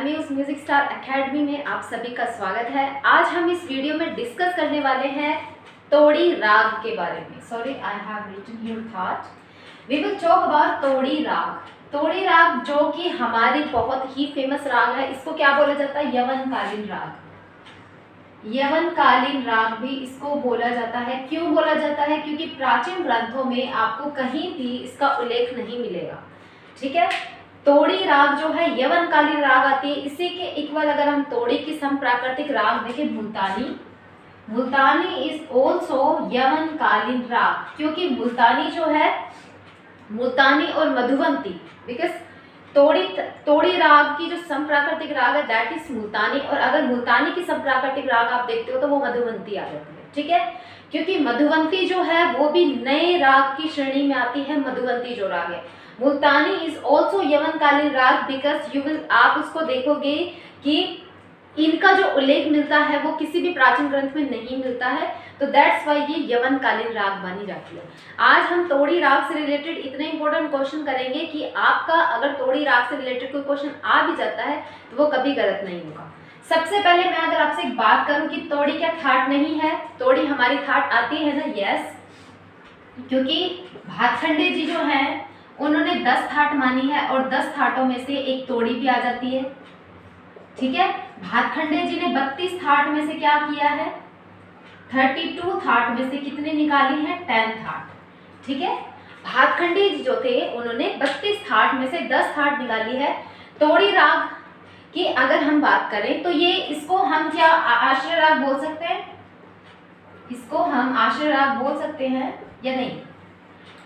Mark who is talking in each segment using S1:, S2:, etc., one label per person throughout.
S1: एमयूज music star academy में आप सभी का स्वागत है। आज हम इस वीडियो में डिस्कस करने वाले हैं तोड़ी राग के बारे में। Sorry, I have written here thought we will talk about Todi raga. तोड़ी राग जो कि हमारी बहुत ही फेमस राग है, इसको क्या बोला जाता है? यवनकालीन राग। यवनकालीन राग भी इसको बोला जाता है। क्यों बोला जाता है? क्योंकि प्राचीन ग्रंथों में आपको कहीं भी इसका उल्लेख नहीं मिलेगा। ठीक है, तोड़ी राग जो है यवनकालीन राग आती है। इसी के इक्वल अगर हम तोड़ी की समप्राकृतिक राग देखें, मुल्तानी इज ऑल्सो यवनकालीन राग, क्योंकि मुल्तानी जो है, मुल्तानी और मधुवंती, बिकॉज तोड़ी राग की जो समप्राकृतिक राग है दैट इज मुल्तानी, और अगर मुल्तानी की समप्राकृतिक राग आप देखते हो तो वो मधुवंती आ जाती है। ठीक है, क्योंकि मधुवंती जो है वो भी नए राग की श्रेणी में आती है। मधुवंती जो राग है, मुल्तानी इज ऑल्सो यवनकालीन राग बिकॉज यू विल, आप उसको देखोगे कि इनका जो उल्लेख मिलता है वो किसी भी प्राचीन ग्रंथ में नहीं मिलता है, तो दैट्स वाई ये यवनकालीन राग मानी जाती है। आज हम तोड़ी राग से रिलेटेड इतने इंपॉर्टेंट क्वेश्चन करेंगे कि आपका अगर तोड़ी राग से रिलेटेड कोई क्वेश्चन आ भी जाता है तो वो कभी गलत नहीं होगा। सबसे पहले मैं अगर आपसे एक बात करूं कि तोड़ी क्या थाट नहीं है? तोड़ी हमारी थाट आती है ना, यस, क्योंकि भातखंडे जी जो हैं उन्होंने 10 थाट मानी है और 10 थाटों में से एक तोड़ी भी आ जाती है। ठीक है, भातखंडे जी ने 32 थाट में से क्या किया है? 32 थाट में से कितने निकाली है? 10 थाट। ठीक है, भातखंडे जी जो थे उन्होंने 32 थाट में से 10 थाट निकाली है। तोड़ी राग की अगर हम बात करें तो ये, इसको हम क्या आश्रय राग बोल सकते हैं? इसको हम आश्रय राग बोल सकते हैं या नहीं?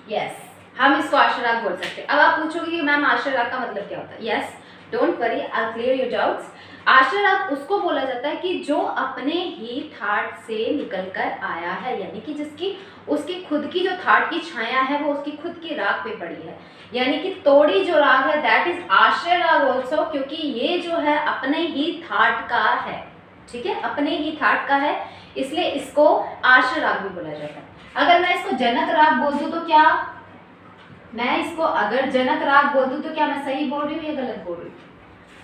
S1: यस, हम इसको आश्रय राग बोल सकते हैं। अब आप पूछोगे कि मैम आश्रय राग का मतलब क्या होता है? Yes, don't worry, I clear your doubts. आश्रय राग उसको बोला जाता है कि जो अपने ही थाट से निकल कर आया है, यानी कि जिसकी उसकी खुद की जो थाट की छाया है वो उसकी खुद की राग पे पड़ी है। यानी कि तोड़ी जो राग है दैट इज आश्रय राग ऑल्सो, क्योंकि ये जो है अपने ही थाट का है। ठीक है, अपने ही थाट का है, इसलिए इसको आश्रय राग भी बोला जाता है। अगर मैं इसको जनक राग बोल दूं तो क्या मैं इसको अगर जनक राग बोल दूं तो क्या मैं सही बोल रही हूँ या गलत बोल रही हूँ?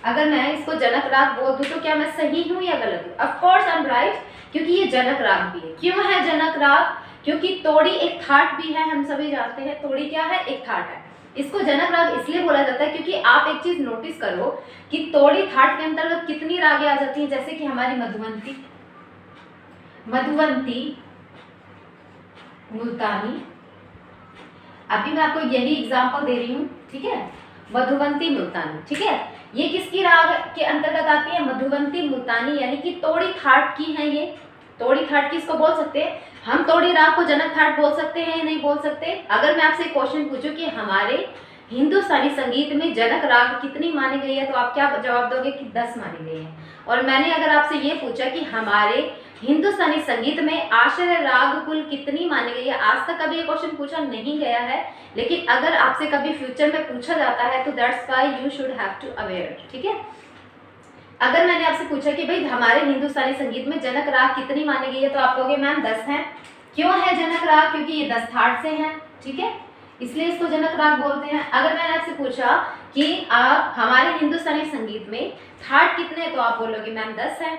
S1: अगर मैं इसको जनक राग बोल दूं तो क्या मैं सही हूँ या गलत हूँ? Of course I am right, क्योंकि ये जनक राग भी है। क्यों है जनक राग? क्योंकि तोड़ी एक थाट भी है, हम सभी जानते हैं तोड़ी क्या है? एक थाट है। इसको जनक राग इसलिए बोला जाता है क्योंकि आप एक चीज नोटिस करो कि तोड़ी थाट के अंतर्गत कितनी रागें आ जाती हैं, जैसे कि हमारी मधुवंती, मुल्तानी। अभी मैं आपको यही एग्जांपल दे रही हूँ। ठीक है, मधुवंती, मुल्तानी। ठीक है, ये किसकी राग के अंतर्गत आती है? मधुवंती, मुल्तानी, यानी कि तोड़ी थाट की है। ये तोड़ी थाट की इसको बोल सकते हैं हम। तोड़ी राग को जनक थाट बोल सकते हैं या नहीं बोल सकते? अगर मैं आपसे क्वेश्चन पूछूं कि हमारे हिंदुस्तानी संगीत में जनक राग कितनी मानी गई है, तो आप क्या जवाब दोगे? कि 10 मानी गई है। और मैंने अगर आपसे ये पूछा कि हमारे हिंदुस्तानी संगीत में आश्रय राग कुल कितनी मानी गई है, आज तक कभी ये क्वेश्चन पूछा नहीं गया है, लेकिन अगर आपसे कभी फ्यूचर में पूछा जाता है तो that's why you should have to aware. ठीक है, अगर मैंने आपसे पूछा कि भाई हमारे हिंदुस्तानी संगीत में जनक राग कितनी मानी गई है, तो आप कहोगे मैम 10 है। क्यों है जनक राग? क्योंकि ये 10 थाट से हैं। ठीक है, इसलिए इसको जनक राग बोलते हैं। अगर मैंने आपसे पूछा कि आप हमारे हिंदुस्तानी संगीत में थाट कितने, तो आप बोलोगे मैम 10 है।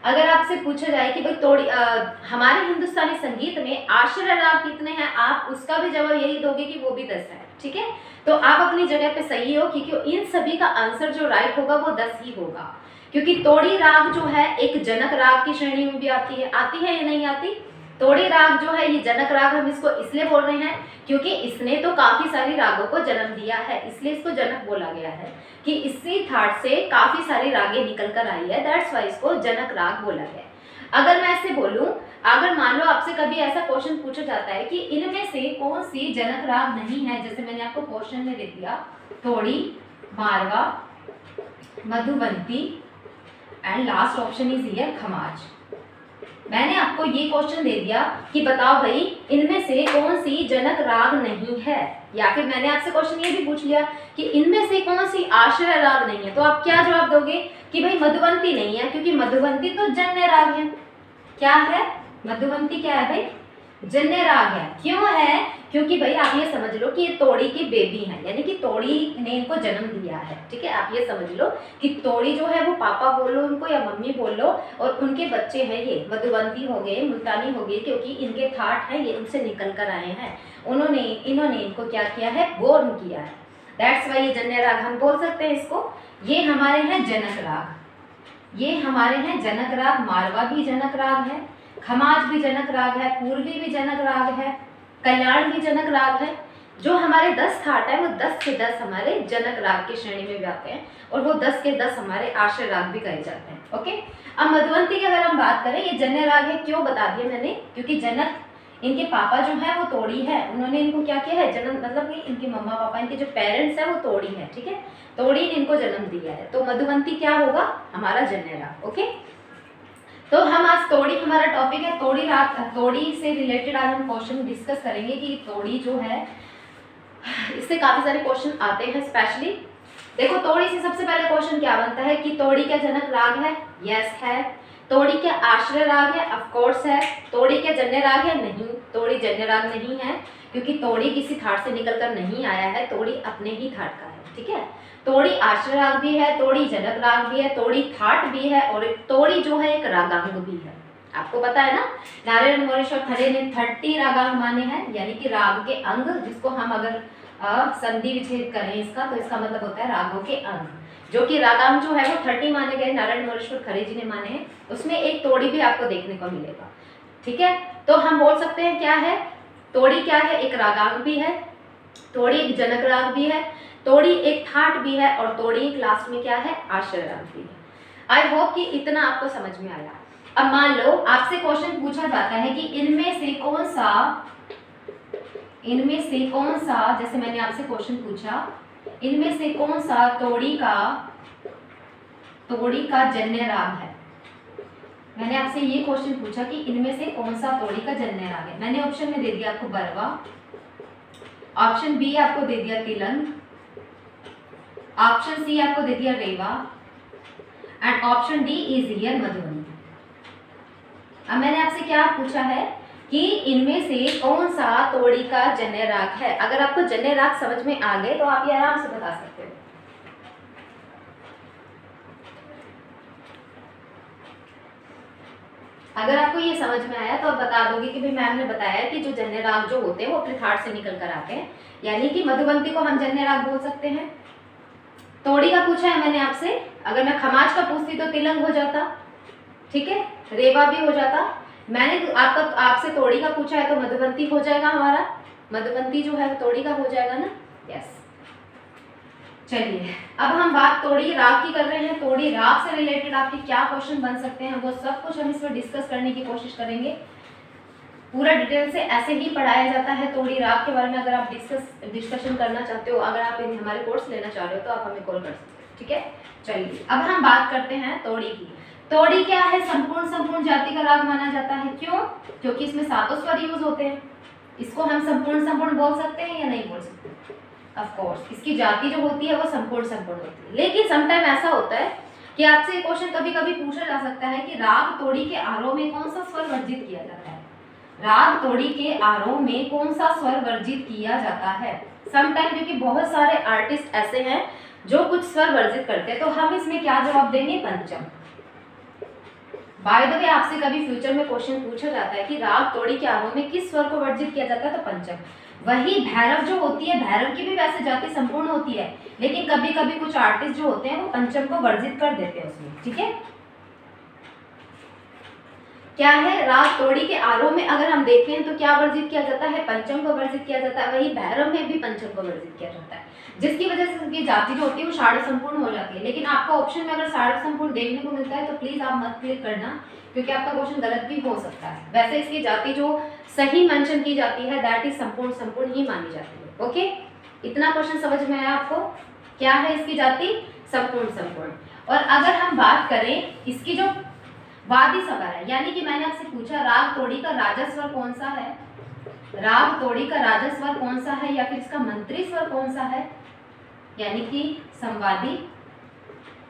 S1: अगर आपसे पूछा जाए कि भाई तोड़ी हमारे हिंदुस्तानी संगीत में आश्रय राग कितने हैं, आप उसका भी जवाब यही दोगे कि वो भी 10 है। ठीक है, तो आप अपनी जगह पे सही हो, क्योंकि इन सभी का आंसर जो राइट होगा वो 10 ही होगा। क्योंकि तोड़ी राग जो है एक जनक राग की श्रेणी में भी आती है या नहीं आती? तोड़ी राग जो है ये जनक राग हम इसको इसलिए बोल रहे हैं क्योंकि इसने तो काफी सारी रागों को जन्म दिया है, इसलिए इसको जनक बोला गया है कि इसी थाट से काफी सारी रागें निकल कर आई है, दैट्स वाई इसको जनक राग बोला गया है। अगर मैं ऐसे बोलूं, अगर मान लो आपसे कभी ऐसा क्वेश्चन पूछा जाता है कि इनमें से कौन सी जनक राग नहीं है, जैसे मैंने आपको क्वेश्चन में दे दिया Todi, Marwa, Madhuvanti and last option is here Khamaj. मैंने आपको ये क्वेश्चन दे दिया कि बताओ भाई इनमें से कौन सी जनक राग नहीं है, या फिर मैंने आपसे क्वेश्चन ये भी पूछ लिया कि इनमें से कौन सी आश्रय राग नहीं है, तो आप क्या जवाब दोगे? कि भाई मधुवंती नहीं है, क्योंकि मधुवंती तो जन्य राग है। क्या है? मधुवंती क्या है भाई? जन्य राग है। क्यों है? क्योंकि भाई आप ये समझ लो कि ये तोड़ी की बेबी है, यानी कि तोड़ी ने इनको जन्म दिया है। ठीक है, आप ये समझ लो कि तोड़ी जो है वो पापा बोलो उनको या मम्मी बोलो, और उनके बच्चे हैं ये मधुवंती हो गए, मुल्तानी हो गए, क्योंकि इनके थाट है ये उनसे निकल कर आए हैं। इन्होंने इनको क्या किया है? बोर्न किया है। दैट्स वाई ये जन्य राग हम बोल सकते हैं इसको। ये हमारे हैं जनक राग, ये हमारे हैं जनक राग। मारवा भी जनक राग है, खमाज भी जनक राग है, पूर्वी भी जनक राग है, कल्याण भी जनक राग है। जो हमारे 10 थाट है वो 10 के 10 हमारे जनक राग की श्रेणी में भी आते हैं, और वो 10 के 10 हमारे आश्रय राग भी कहे जाते हैं। ओके, अब मधुवंती की अगर हम बात करें, ये जन्य राग है। क्यों बता दिया मैंने? क्योंकि जनक इनके पापा जो है वो तोड़ी है, उन्होंने इनको क्या किया है? जन्म, मतलब कि इनके मम्मा पापा, इनके जो पेरेंट्स है वो तोड़ी है। ठीक है, तोड़ी ने इनको जन्म दिया है, तो मधुवंती क्या होगा? हमारा जन्य राग। ओके, तो हम आज तोड़ी, हमारा टॉपिक है तोड़ी राग। तोड़ी से रिलेटेड आज हम क्वेश्चन डिस्कस करेंगे कि तोड़ी जो है इससे काफी सारे क्वेश्चन आते हैं। स्पेशली देखो, तोड़ी से सबसे पहले क्वेश्चन क्या बनता है कि तोड़ी क्या जनक राग है? यस है। तोड़ी क्या आश्रय राग है? ऑफ कोर्स है। तोड़ी क्या जन्य राग है? नहीं, तोड़ी जन्य राग नहीं है, क्योंकि तोड़ी किसी थाट से निकलकर नहीं आया है, तोड़ी अपने ही थाट का है। ठीक है, तोड़ी आश्रय राग भी है, तोड़ी जनक राग भी है, तोड़ी थाट भी है, और तोड़ी जो है एक रागांग भी है। आपको पता है ना, नारायण मोरेश्वर खरे ने 30 रागांग माने हैं, यानी कि राग के अंग, जिसको हम अगर संधि विच्छेद करें इसका, तो इसका मतलब होता है रागों के अंग, जो कि रागांग जो है वो 30 माने गए, नारायण मोरेश्वर खरे जी ने माने हैं। उसमें एक तोड़ी भी आपको देखने को मिलेगा। ठीक है, तो हम बोल सकते हैं क्या है? तोड़ी क्या है? एक रागांग भी है, तोड़ी एक जनक राग भी है, तोड़ी एक थाट भी है, और तोड़ी एक लास्ट में क्या है? आश्रय राग भी है। आई होप कि इतना आपको समझ में आया। अब मान लो आपसे क्वेश्चन पूछा जाता है कि इनमें से कौन सा, जैसे मैंने आपसे क्वेश्चन पूछा, इनमें से कौन सा तोड़ी का जन्य राग है? मैंने आपसे ये क्वेश्चन पूछा कि इनमें से कौन सा तोड़ी का जन्य राग है। मैंने ऑप्शन में दे दिया आपको बरवा, ऑप्शन बी आपको दे दिया तिलंग, ऑप्शन सी आपको दे दिया Rewa, and option D is here Madhubani. अब मैंने आपसे क्या पूछा है कि इनमें से कौन सा तोड़ी का जन्य राग है। अगर आपको जन्य राग समझ में आ गए तो आप ये आराम से बता सकते हो। अगर आपको ये समझ में आया तो आप बता दोगे कि भाई मैम ने बताया कि जो जन्य राग जो होते हैं वो अपने थाट से निकल कर आते हैं, यानी कि मधुबंती को हम जन्य राग बोल सकते हैं। तोड़ी का पूछा है मैंने आपसे, अगर मैं खमाज का पूछती तो तिलंग हो जाता, ठीक है, रेवा भी हो जाता। मैंने आपसे तोड़ी का पूछा है तो मधुबंती हो जाएगा हमारा, मधुबंती जो है वो तोड़ी का हो जाएगा ना। यस, चलिए अब हम बात तोड़ी राग की कर रहे हैं। तोड़ी राग से रिलेटेड आपके क्या क्वेश्चन बन सकते हैं वो सब कुछ हम इसमें डिस्कस करने की कोशिश करेंगे। पूरा डिटेल से ऐसे ही पढ़ाया जाता है तोड़ी राग के बारे में। अगर आप डिस्कशन करना चाहते हो, अगर आप हमारे कोर्स लेना चाह रहे हो तो आप हमें कॉल कर सकते हो। ठीक है, चलिए अब हम बात करते हैं तोड़ी की। तोड़ी क्या है? संपूर्ण जाति का राग माना जाता है। क्यों? क्योंकि इसमें 7 स्वर यूज होते हैं। इसको हम संपूर्ण बोल सकते हैं या नहीं बोल सकते? ऑफ कोर्स, इसकी जाति जो होती है वो संपूर्ण होती है। लेकिन समटाइम ऐसा होता है कि आपसे क्वेश्चन कभी कभी पूछा जा सकता है कि राग तोड़ी के आरोह में कौन सा स्वर वर्जित किया जाता है। राग तोड़ी के आरोह में कौन सा स्वर वर्जित किया जाता है? समटाइम, क्योंकि बहुत सारे आर्टिस्ट ऐसे हैं जो कुछ स्वर वर्जित करते हैं, तो हम इसमें क्या जवाब देंगे? पंचम। बाय द वे, आपसे कभी फ्यूचर में क्वेश्चन पूछा जाता है कि राग तोड़ी के आरोह में किस स्वर को वर्जित किया जाता है, तो पंचम। वही भैरव जो होती है, भैरव की भी वैसे जाति संपूर्ण होती है, लेकिन कभी कभी कुछ आर्टिस्ट जो होते हैं वो पंचम को वर्जित कर देते हैं उसमें। ठीक है, क्या है? राग तोड़ी के आरोह में अगर हम देखते हैं तो क्या वर्जित किया जाता है? पंचम को वर्जित किया जाता है। वही भैरव में भी पंचम को वर्जित किया जाता है, जिसकी वजह से उनकी जाति जो होती है वो षाड़ संपूर्ण हो जाती है। लेकिन आपका ऑप्शन में अगर षाड़ संपूर्ण देखने को मिलता है तो प्लीज आप मत क्लिक करना, क्योंकि आपका क्वेश्चन गलत भी हो सकता है। वैसे इसकी जाति जो सही मेंशन की जाती है दैट इज संपूर्ण ही मानी जाती है। ओके, इतना क्वेश्चन समझ में आया आपको? क्या है इसकी जाति? संपूर्ण। और अगर हम बात करें इसकी जो वादी स्वर है, यानी कि मैंने आपसे पूछा राग तोड़ी का राजा स्वर कौन सा है, राग तोड़ी का राजा स्वर कौन सा है, या फिर इसका मंत्री स्वर कौन सा है, यानी कि संवादी।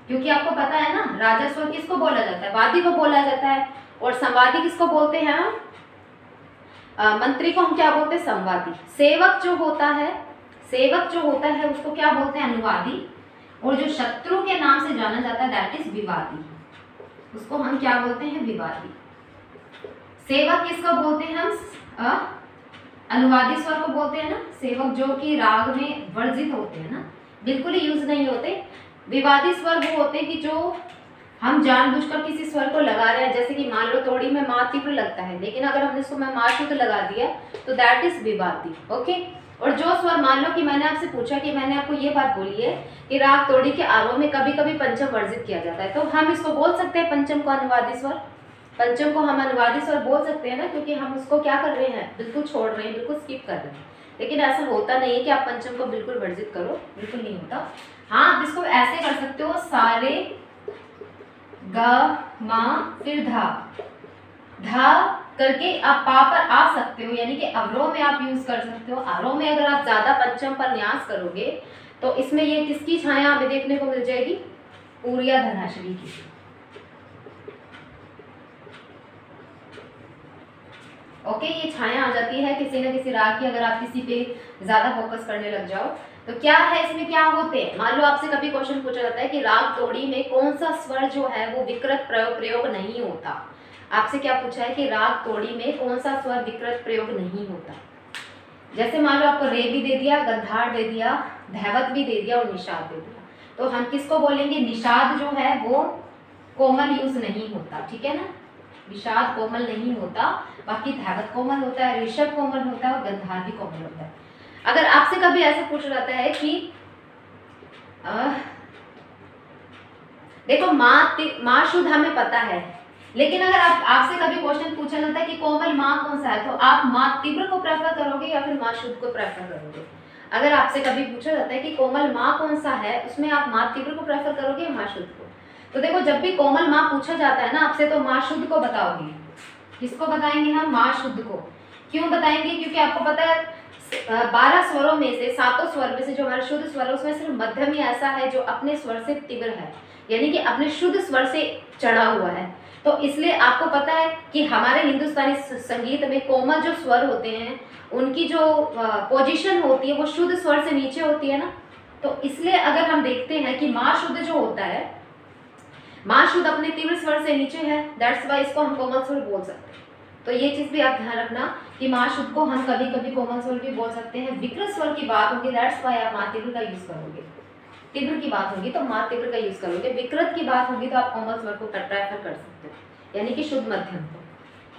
S1: क्योंकि आपको पता है ना राजा स्वर किसको बोला जाता है? वादी को बोला जाता है। और संवादी किसको बोलते हैं हम? मंत्री को हम क्या बोलते हैं, संवादी। सेवक जो होता है उसको क्या बोलते हैं, अनुवादी। और जो शत्रु के नाम से जाना जाता है दैट इज विवादी, उसको हम क्या बोलते हैं, विवादी। सेवक किसको बोलते हैं हम, अनुवादी स्वर को बोलते हैं ना, सेवक जो कि राग में वर्जित होते हैं ना, बिल्कुल ही यूज नहीं होते। विवादी स्वर वो होते हैं कि जो हम जानबूझकर किसी स्वर को लगा रहे हैं, जैसे कि मान लो तोड़ी में मा तीव्र लगता है, लेकिन अगर हमने इसको मा शुद्ध लगा दिया तो दैट इज विवादी। ओके। और जो स्वर, मान लो कि मैंने आपसे पूछा कि मैंने आपको ये बात बोली है कि राग तोड़ी के आरोह में कभी कभी पंचम वर्जित किया जाता है, तो हम इसको बोल सकते हैं पंचम को अनुवादी स्वर। पंचम को हम अनुवादी स्वर बोल सकते हैं ना, क्योंकि हम उसको क्या कर रहे हैं, बिल्कुल छोड़ रहे हैं, बिल्कुल स्किप कर रहे हैं। लेकिन ऐसा होता नहीं है कि आप पंचम को बिल्कुल वर्जित करो, बिल्कुल नहीं होता। हाँ, आप इसको ऐसे कर सकते हो, सारे ग मा फिर धा, धा करके आप पा पर आ सकते हो, यानी कि अवरोह में आप यूज कर सकते हो। आरोह में अगर आप ज्यादा पंचम पर न्यास करोगे तो इसमें ये किसकी छाया हमें देखने को मिल जाएगी, पूर्या धनाश्री की। ओके, ये छाया आ जाती है किसी न किसी राग की, अगर आप किसी पे ज्यादा फोकस करने लग जाओ तो। क्या है इसमें, क्या होते हैं, मान लो आपसे कभी क्वेश्चन पूछा जाता है कि राग तोड़ी में कौन सा स्वर जो है वो विकृत प्रयोग नहीं होता। आपसे क्या पूछा है कि राग तोड़ी में कौन सा स्वर विकृत प्रयोग नहीं होता। जैसे मान लो आपको रे भी दे दिया, गंधार दे दिया, धैवत भी दे दिया और निषाद दे दिया, तो हम किसको बोलेंगे, निषाद जो है वो कोमल यूज नहीं होता, ठीक है ना, निषाद कोमल नहीं होता, बाकी धैवत कोमल होता है, ऋषभ कोमल होता है और गंधार भी कोमल होता है। अगर आपसे कभी ऐसा पूछा जाता है कि देखो माँ शुद्ध हमें पता है, लेकिन अगर आपसे कभी क्वेश्चन पूछा जाता है कि कोमल माँ कौन सा है, तो आप माँ तीव्र को प्रेफर करोगे या फिर माँ शुद्ध को प्रेफर करोगे। अगर आपसे कभी पूछा जाता है कि कोमल माँ कौन सा है, उसमें आप माँ तीव्र को प्रेफर करोगे या माँ शुद्ध को। तो देखो, जब भी कोमल माँ पूछा जाता है ना आपसे, तो माँ शुद्ध को बताओगे। किसको बताएंगे हम, माँ शुद्ध को। क्यों बताएंगे, क्योंकि आपको पता है 12 स्वरों में से 7 स्वर में से जो हमारा शुद्ध स्वर है उसमें सिर्फ मध्यम ही ऐसा है जो अपने स्वर से तीव्र है, यानी कि अपने शुद्ध स्वर से चढ़ा हुआ है। तो इसलिए आपको पता है कि हमारे हिंदुस्तानी संगीत में कोमल जो स्वर होते हैं उनकी जो पोजीशन होती है वो शुद्ध स्वर से नीचे होती है ना। तो इसलिए अगर हम देखते हैं कि माँ शुद्ध जो होता है, माँ शुद्ध अपने तीव्र स्वर से नीचे है, दैट्स वाई इसको हम कोमल स्वर बोल सकते हैं। तो ये चीज भी आप ध्यान रखना कि माँ शुद्ध को हम कभी कभी कोमल स्वर भी बोल सकते हैं। विकृत स्वर की बात होगी, दैट्स वाई आप माँ तीव्र का यूज करोगे। तीव्र की बात होगी तो माँ तीव्र का यूज करोगे, विकृत की बात होगी तो आप कोमल स्वर को प्रेफर कर सकते हो, यानी कि शुद्ध मध्यम को।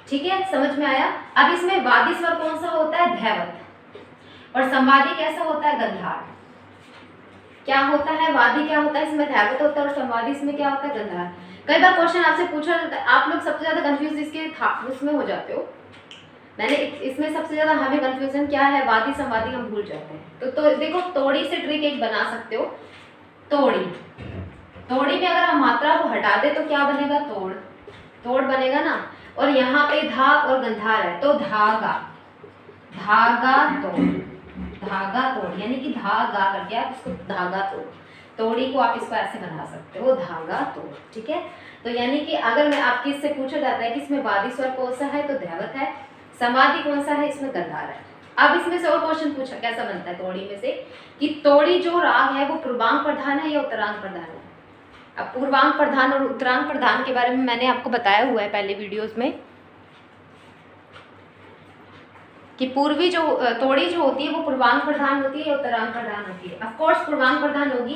S1: ठीक है, समझ में आया। अब इसमें वादी स्वर कौन सा होता है, धैवत, और संवादी कैसा होता है, गंधार। क्या होता है, वादी क्या होता है, इसमें धैवत होता है, और संवादी इसमें क्या होता है, गंधार। कई बार क्वेश्चन आपसे पूछा जाता है, आप लोग सबसे ज्यादा कंफ्यूज इसके उसमें हो जाते हो। मैंने इसमें सबसे ज्यादा हमें कंफ्यूजन क्या है, वादी संवादी हम भूल जाते हैं। तो देखो, तोड़ी से ट्रिक एक बना सकते हो। तोड़ी में अगर हम मात्रा को हटा दे तो क्या बनेगा, तोड़ बनेगा ना। और यहाँ पे धा और गंधार है तो धागा तोड़, यानी कि धागा करके आप इसको धागा तोड़, तोड़ी को आप इसको ऐसे बना सकते हो, धागा तोड़। ठीक है, तो यानी कि अगर मैं आपके इससे पूछा जाता है कि इसमें वादी स्वर कौन सा है तो धैवत है, संवादी कौन सा है, इसमें गंधार है। अब इसमें से और क्वेश्चन पूछा कैसा बनता है तोड़ी में से कि तोड़ी जो राग है वो पूर्वांग प्रधान है या उत्तरांग प्रधान है। अब पूर्वांग प्रधान और उत्तरांग प्रधान के बारे में मैंने आपको बताया हुआ है पहले वीडियोस में कि पूर्वी जो तोड़ी जो होती है वो पूर्वांग प्रधान होती है या उत्तरांग प्रधान होती है। ऑफ कोर्स पूर्वांग प्रधान होगी,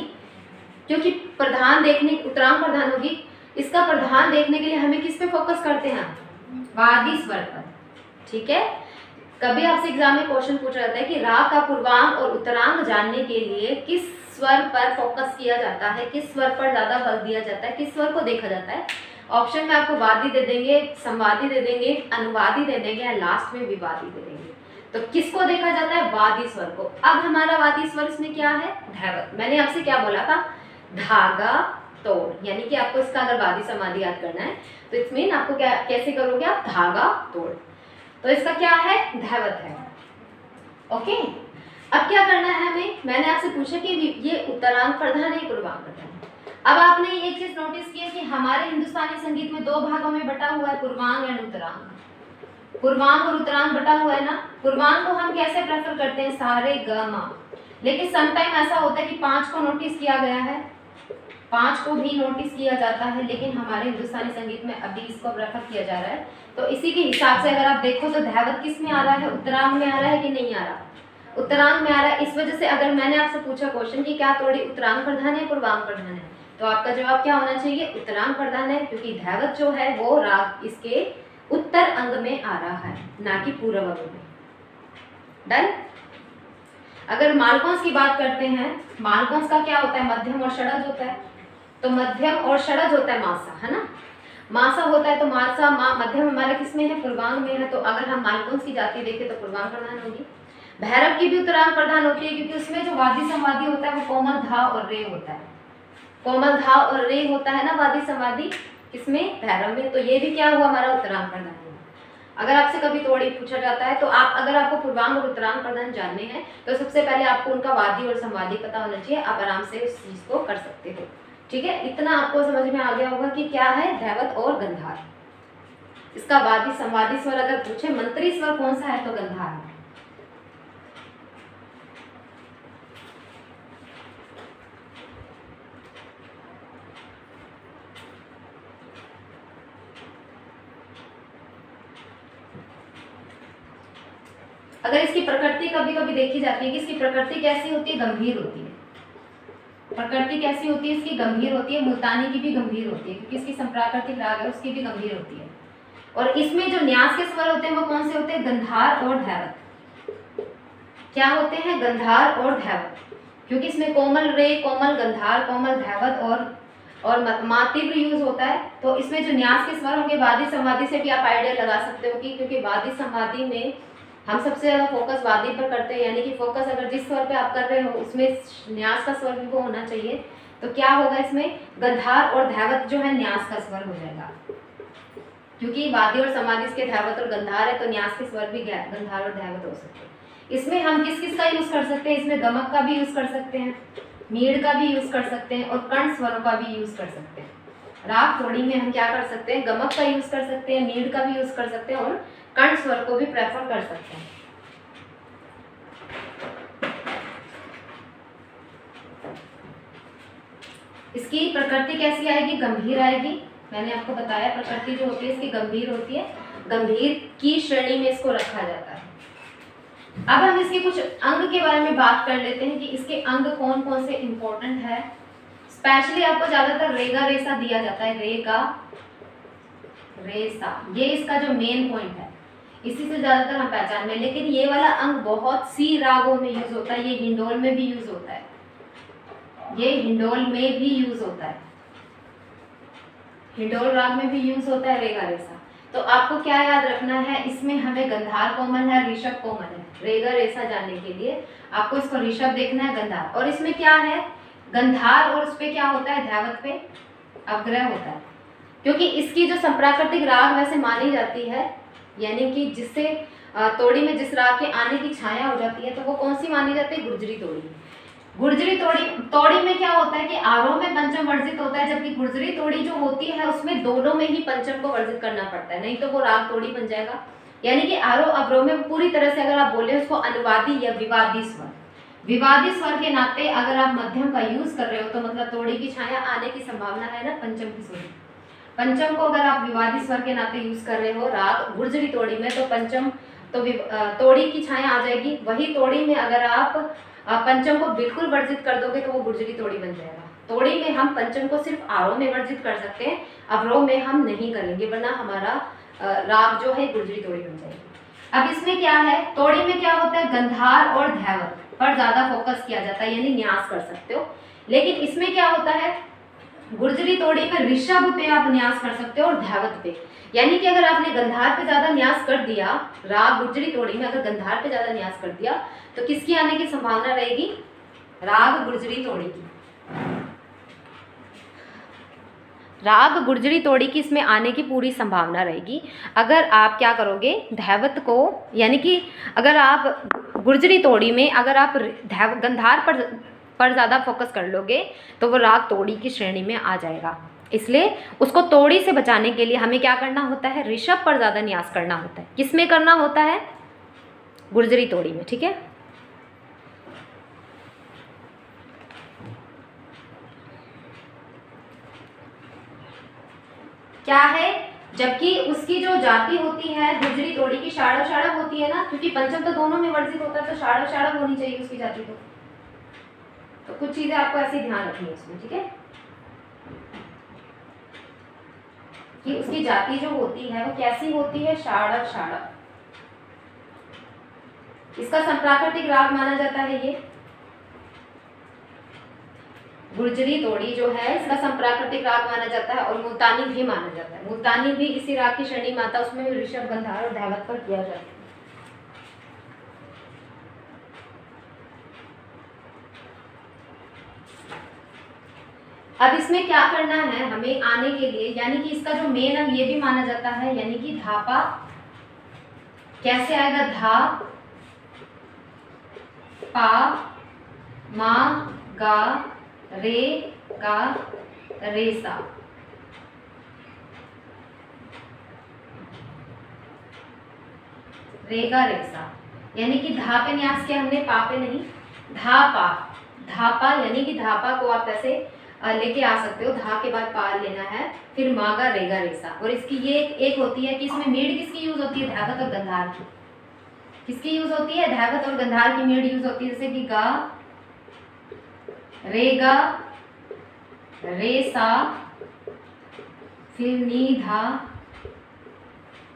S1: क्योंकि उत्तरांग प्रधान होगी। इसका प्रधान देखने के लिए हमें किस पे फोकस करते हैं, वादी स्वर पर। ठीक है, कभी आपसे एग्जाम में क्वेश्चन पूछा जाता है कि राग का पूर्वांग और उत्तरांग जानने के लिए किस स्वर पर फोकस किया जाता है, किस स्वर पर ज्यादा बल दिया जाता है, किस स्वर को देखा जाता है। ऑप्शन में आपको वादी दे देंगे, संवादी दे देंगे, अनुवादी दे देंगे या लास्ट में विवादी दे देंगे। तो किसको देखा जाता है, वादी स्वर को। अब हमारा वादी स्वर इसमें क्या है, धैवत। मैंने आपसे क्या बोला था, धागा तोड़, यानी कि आपको इसका अगर वादी समाधि याद करना है तो इसमें आपको क्या कैसे करोगे आप, धागा तोड़। तो इसका क्या है, धैवत है। ओके, अब क्या करना है हमें, मैंने आपसे पूछा कि ये उत्तरांग प्रधान है पूर्वांग प्रधान है। अब आपने एक चीज नोटिस की है कि हमारे हिंदुस्तानी संगीत में 2 भागों में बटा हुआ है, पूर्वांग एंड उत्तरांग। पूर्वांग और उत्तरांग बटा हुआ है ना। पूर्वांग को हम कैसे प्रेफर करते हैं, सारे ग म, लेकिन समटाइम ऐसा होता है कि 5 को नोटिस किया गया है, 5 को भी नोटिस किया जाता है, लेकिन हमारे हिंदुस्तानी संगीत में अभी इसको प्रेफर किया जा रहा है। तो इसी के हिसाब से अगर आप देखो तो धैवत किस में आ रहा है, उत्तरांग में आ रहा है कि नहीं आ रहा, उत्तरांग में आ रहा है। इस वजह से अगर मैंने आपसे पूछा क्वेश्चन कि क्या तोड़ी उत्तरांग प्रधान है पूर्वांग प्रधान है, तो आपका जवाब क्या होना चाहिए, उत्तरांग प्रधान है, क्योंकि धैवत जो है वो राग इसके उत्तर अंग में आ रहा है, ना कि पूर्व अंग में। डन। अगर मालकोंस की बात करते हैं, मालकोंस का क्या होता है, मध्यम और षडज होता है। तो मध्यम और षडज होता है मासा, है ना, मासा होता है। तो मासा मध्यम हमारे किस में है, पूर्वांग में है। तो अगर हम मालकोंस की जाति देखें तो पूर्वांग प्रधान होगी। भैरव की भी उत्तरांग प्रधान होती है, क्योंकि उसमें जो वादी संवादी होता है वो कोमल धा और रे होता है, कोमल धा और रे होता है ना वादी संवादी, किसमें, भैरव में। तो ये भी क्या हुआ, हमारा उत्तरांग प्रधान हुआ। अगर आपसे कभी तोड़ी पूछा जाता है तो आप, अगर आपको पूर्वांग और उत्तरांग प्रधान जानने हैं तो सबसे पहले आपको उनका वादी और संवादी पता होना चाहिए, आप आराम से उस चीज को कर सकते हो। ठीक है, इतना आपको समझ में आ गया होगा कि क्या है धैवत और गंधार। इसका वादी संवादी स्वर अगर पूछे, मंत्री स्वर कौन सा है, तो गंधार है। अगर इसकी प्रकृति कभी कभी देखी जाती है कि इसकी प्रकृति कैसी होती है, गंभीर होती है। प्रकृति कैसी होती है इसकी, गंभीर होती है। मुल्तानी की भी गंभीर होती है, क्योंकि इसकी संप्राकृतिक राग है, उसकी भी गंभीर होती है। और इसमें जो न्यास के स्वर होते हैं वो कौन से होते हैं, गंधार और धैवत। क्या होते हैं, गंधार और धैवत, क्योंकि इसमें कोमल रे, कोमल गंधार, कोमल धैवत और मातीव्र यूज होता है। तो इसमें जो न्यास के स्वर होंगे, वादी संवादी से भी आप आइडिया लगा सकते हो कि, क्योंकि वादी संवादी में हम सबसे ज्यादा फोकस वादी पर करते हैं, यानी कि फोकस अगर जिस स्वर पे आप कर रहे हो उसमें न्यास का स्वर भी वो होना चाहिए। तो क्या होगा इसमें, गंधार और धैवत जो है न्यास का स्वर हो जाएगा, क्योंकि वादी और समाधि इसके धैवत और गंधार है, तो न्यास के स्वर भी गंधार और धैवत हो सकते हैं। इसमें हम किस किस का यूज कर सकते हैं, इसमें गमक का भी यूज कर सकते हैं, मीड़ का भी यूज कर सकते हैं, और कर्ण स्वरों का भी यूज कर सकते हैं। राग तोड़ी में हम क्या कर सकते हैं, गमक का यूज कर सकते हैं, मीड़ का भी यूज कर सकते हैं, और कर्ण स्वर को भी प्रेफर कर सकते हैं। इसकी प्रकृति कैसी आएगी, गंभीर आएगी। मैंने आपको बताया प्रकृति जो होती है इसकी गंभीर होती है, गंभीर की श्रेणी में इसको रखा जाता है। अब हम इसके कुछ अंग के बारे में बात कर लेते हैं कि इसके अंग कौन कौन से इंपॉर्टेंट है। स्पेशली आपको ज्यादातर रेगा रेसा दिया जाता है, रेगा रेसा, ये इसका जो मेन पॉइंट है, इसी से ज्यादातर हम पहचान में। लेकिन ये वाला अंग बहुत सी रागों में यूज होता है, ये हिंडोल में भी यूज होता है, ये हिंडोल में भी यूज होता है, हिंडोल राग में भी यूज होता है रेगा रेसा। तो आपको क्या याद रखना है, इसमें हमें गंधार कोमल है, ऋषभ कोमल है। रेगा रेसा जानने के लिए आपको इसको ऋषभ देखना है, गंधार। और इसमें क्या है, गंधार और उस पे क्या होता है, धैवत पे अवग्रह होता है, क्योंकि इसकी जो संप्राकृतिक राग वैसे मानी जाती है, यानी कि जिससे तोड़ी में जिस राग के आने की छाया हो जाती है, तो वो कौन सी मानी जाती है, गुर्जरी तोड़ी। गुर्जरी तोड़ी में क्या होता है कि आरोह में पंचम वर्जित होता है, जबकि गुर्जरी तोड़ी जो होती है उसमें दोनों में ही पंचम को वर्जित करना पड़ता है, नहीं तो वो राग तोड़ी बन जाएगा। यानी कि आरोह अवरोह में पूरी तरह से अगर आप बोले उसको अनुवादी या विवादी स्वर, विवादी स्वर के नाते अगर आप मध्यम का यूज कर रहे हो तो मतलब तोड़ी की छाया आने की संभावना है ना पंचम की स्वर। पंचम को अगर आप विवादी स्वर के नाते यूज कर रहे हो राग गुर्जरी तोड़ी में, तो पंचम तो तोड़ी की छाया आ जाएगी। वही तोड़ी में अगर आप पंचम को बिल्कुल वर्जित कर दोगे तो वो गुर्जरी तोड़ी बन जाएगा। तोड़ी में हम पंचम को सिर्फ आरोह में वर्जित कर सकते हैं, अवरोह में हम नहीं करेंगे, वरना हमारा राग जो है गुर्जरी तोड़ी बन जाएगी। अब इसमें क्या है, तोड़ी में क्या होता है, गंधार और धैवत पर ज्यादा फोकस किया जाता है, यानी न्यास कर सकते हो। लेकिन इसमें क्या होता है, गुर्जरी तोड़ी में ऋषभ पे आप न्यास कर सकते हो और धैवत पे, यानी कि अगर आपने गंधार पे ज्यादा न्यास कर दिया, राग गुर्जरी तोड़ी में अगर गंधार पे ज्यादा न्यास कर दिया तो किसकी आने की संभावना रहेगी, राग गुर्जरी तोड़ी की। राग गुर्जरी तोड़ी की इसमें आने की पूरी संभावना रहेगी। अगर आप क्या करोगे, धैवत को, यानी कि अगर आप गुर्जरी तोड़ी में अगर आप गंधार पर ज़्यादा फोकस कर लोगे तो वो राग तोड़ी की श्रेणी में आ जाएगा। इसलिए उसको तोड़ी से बचाने के लिए हमें क्या करना होता है, ऋषभ पर ज़्यादा न्यास करना होता है। किस में करना होता है, गुर्जरी तोड़ी में, ठीक है। क्या है, जबकि उसकी जो जाति होती है गुर्जरी तोड़ी की शाड़व शाड़व होती है ना, क्योंकि पंचम तो दोनों में वर्जित होता है, तो शाड़व शाड़व होनी चाहिए उसकी जाति। तो कुछ चीजें आपको ऐसे ध्यान रखनी है इसमें, ठीक है, कि उसकी जाति जो होती है वो कैसी होती है, शाड़व शाड़व। इसका संप्राकृतिक राग माना जाता है ये गुर्जरी तोड़ी जो है, इसका संप्राकृतिक राग माना जाता है, और मुल्तानी भी माना जाता है। मुल्तानी भी इसी राग की श्रेणी में आता है, उसमें भी ऋषभ, गंधार और धैवत पर किया जाता है। अब इसमें क्या करना है हमें आने के लिए, यानी कि इसका जो मेन अंग ये भी माना जाता है, यानी कि धापा कैसे आएगा, धा पा मा गा रे गा रे सा। रे गा रे सा, यानी कि धा पे न्यास किया हमने, पा पे नहीं, धा पा, धापा, यानी कि धापा को आप ऐसे लेके आ सकते हो, धा के बाद पा लेना है, फिर मागा रेगा रेसा। और इसकी ये एक होती है कि इसमें मीड किसकी यूज होती है, धैवत और गंधार की। किसकी यूज होती है, धैवत और गंधार की मीड यूज होती है, जैसे कि गा रेगा रेसा, फिर नी धा,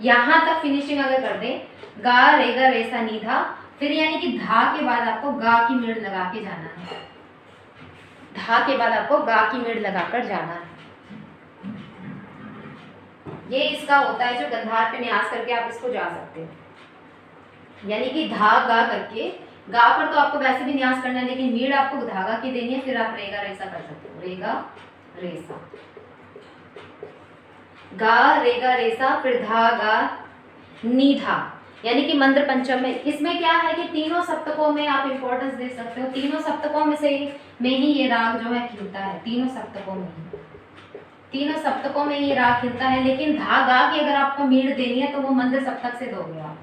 S1: यहां तक फिनिशिंग अगर कर दें, गा रेगा रेसा नी धा, फिर यानी कि धा के बाद आपको गा की मीड लगा के जाना है, धा के बाद आपको गा की मीड लगाकर जाना है। ये इसका होता है जो गंधार पे न्यास करके आप इसको जा सकते हो, यानी कि धा गा करके, गा पर तो आपको वैसे भी न्यास करना है, लेकिन मीड आपको धागा की देनी है, फिर आप रेगा रेसा कर सकते हो, रेगा रेसा, गा रेगा रेसा, फिर धा गा नी धा, यानी कि मंत्र पंचम में। इसमें क्या है कि तीनों सप्तकों में आप इंपॉर्टेंस दे सकते हो, तीनों सप्तकों में ही ये राग जो है खिलता है, तीनों सप्तकों में ही, तीनों सप्तकों में ये राग खिलता है। लेकिन धागा की अगर आपको मीड देनी है तो वो मंत्र सप्तक से दोगे आप,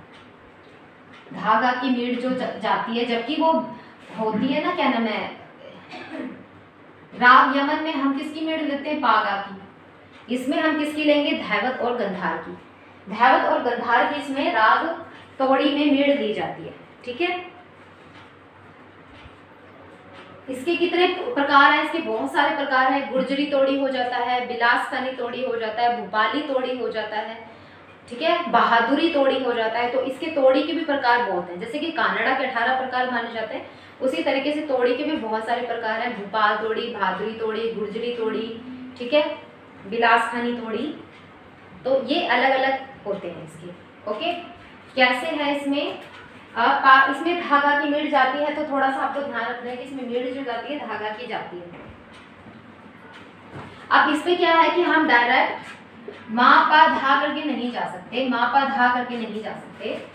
S1: धागा की मीड जो जाती है, जबकि वो होती है ना, क्या नाम है, राग यमन में हम किसकी मीड लेते हैं, पागा की। इसमें हम किसकी लेंगे, धैवत और गंधार की। धैवत और गंधार की इसमें राग तोड़ी में मीड ली जाती है, ठीक है। इसके कितने प्रकार हैं, इसके बहुत सारे प्रकार हैं। गुर्जरी तोड़ी हो जाता है, बिलासखानी तोड़ी हो जाता है, भोपाली तोड़ी हो जाता है, ठीक है, बहादुरी तोड़ी हो जाता है। तो इसके तोड़ी के भी प्रकार बहुत हैं, जैसे कि कानड़ा के 18 प्रकार माने जाते हैं, उसी तरीके से तोड़ी के भी बहुत सारे प्रकार हैं। भोपाल तोड़ी, बहादुरी तोड़ी, गुर्जरी तोड़ी, ठीक है, बिलासखानी तोड़ी, तो ये अलग अलग होते हैं इसके। ओके, कैसे है इसमें, इसमें धागा की मीड जाती है, तो थोड़ा सा आपको ध्यान रखना है कि इसमें मीड जो जाती है धागा की जाती है। अब इसमें क्या है कि हम डायरेक्ट मा पा धा करके नहीं जा सकते, मा पा धा करके नहीं जा सकते।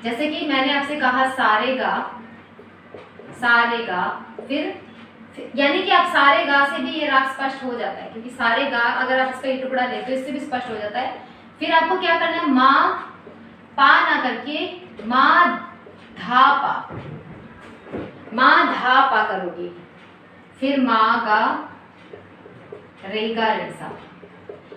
S1: जैसे कि मैंने आपसे कहा सारे गा, फिर यानी कि आप सारे गा से भी ये राग स्पष्ट हो जाता है, क्योंकि सारे गा अगर आप इसका एक टुकड़ा ले तो इससे भी स्पष्ट हो जाता है। फिर आपको क्या करना है, मा पा ना करके मा धा पा, मा धा पा करोगे, फिर मा गा रेगा रेसा।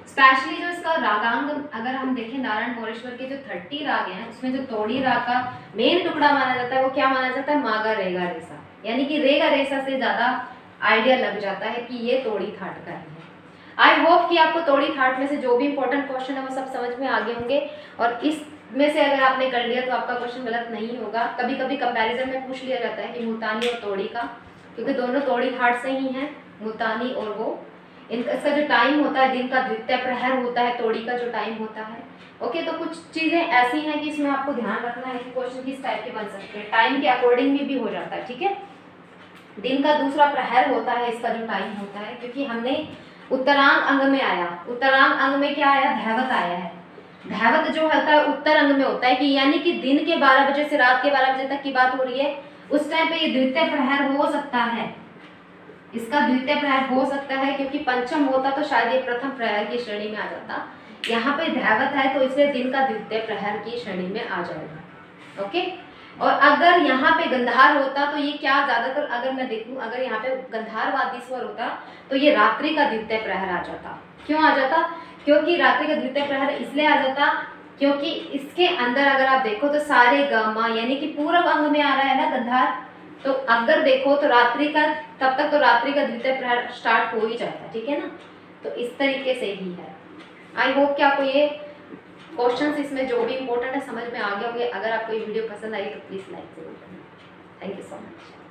S1: स्पेशली जो इसका रागांग अगर हम देखें, नारायण गौरेश्वर के जो 30 राग हैं उसमें जो तोड़ी राग का मेन टुकड़ा माना जाता है वो क्या माना जाता है, मागा रेगा रेसा, यानी कि रेगा रेसा से ज्यादा आइडिया लग जाता है कि ये तोड़ी थाट का है। आई होप कि आपको तोड़ी थाट में से जो भी इंपॉर्टेंट क्वेश्चन है वो सब समझ में आ गए होंगे, और इसमें से अगर आपने कर लिया तो आपका क्वेश्चन गलत नहीं होगा। कभी कभी कंपैरिजन में पूछ लिया जाता है कि मुल्तानी और तोड़ी का, क्योंकि दोनों तोड़ी थाट से ही हैं, मुल्तानी और वो। इसका जो टाइम होता है दिन का द्वितीय प्रहर होता है, तोड़ी का जो टाइम होता है। ओके, तो कुछ चीज़ें ऐसी हैं कि इसमें आपको ध्यान रखना है कि क्वेश्चन किस टाइप के बन सकते हैं, टाइम के अकॉर्डिंग में भी हो जाता है, ठीक है। दिन का दूसरा प्रहर होता है इसका जो टाइम होता है, क्योंकि हमने उत्तरांग अंग में आया, उत्तरांग अंग में क्या आया, धैवत आया है। धैवत जो होता है उत्तर अंग में होता है, कि यानी कि दिन के 12 बजे से रात के 12 बजे तक की बात हो रही है, उस टाइम पे ये द्वितीय प्रहर हो सकता है, इसका द्वितीय प्रहर हो सकता है, क्योंकि पंचम होता तो शायद ये प्रथम प्रहर की श्रेणी में आ जाता। यहाँ पे धैवत है तो इसलिए दिन का द्वितीय प्रहर की श्रेणी में आ जाएगा। ओके, और अगर यहाँ पे गंधार होता तो ये क्या ज़्यादातर, अगर मैं देखूँ, अगर यहाँ पे गंधारवादी स्वर होता तो ये रात्रि का द्वितीय प्रहर आ जाता। क्यों आ जाता? क्योंकि रात्रि का द्वितीय प्रहर इसलिए आ जाता क्योंकि इसके अंदर अगर आप देखो तो सारे गामा यानी कि पूर्व अंग में आ रहा है ना गंधार, तो अगर देखो तो रात्रि का, तब तक तो रात्रि का द्वितीय प्रहर स्टार्ट हो ही जाता, ठीक है ना। तो इस तरीके से ही है। आई होप कि आपको ये क्वेश्चंस इसमें जो भी इंपॉर्टेंट है समझ में आ गए होंगे। अगर आपको ये वीडियो पसंद आई तो प्लीज़ लाइक जरूर करना। Thank you so much.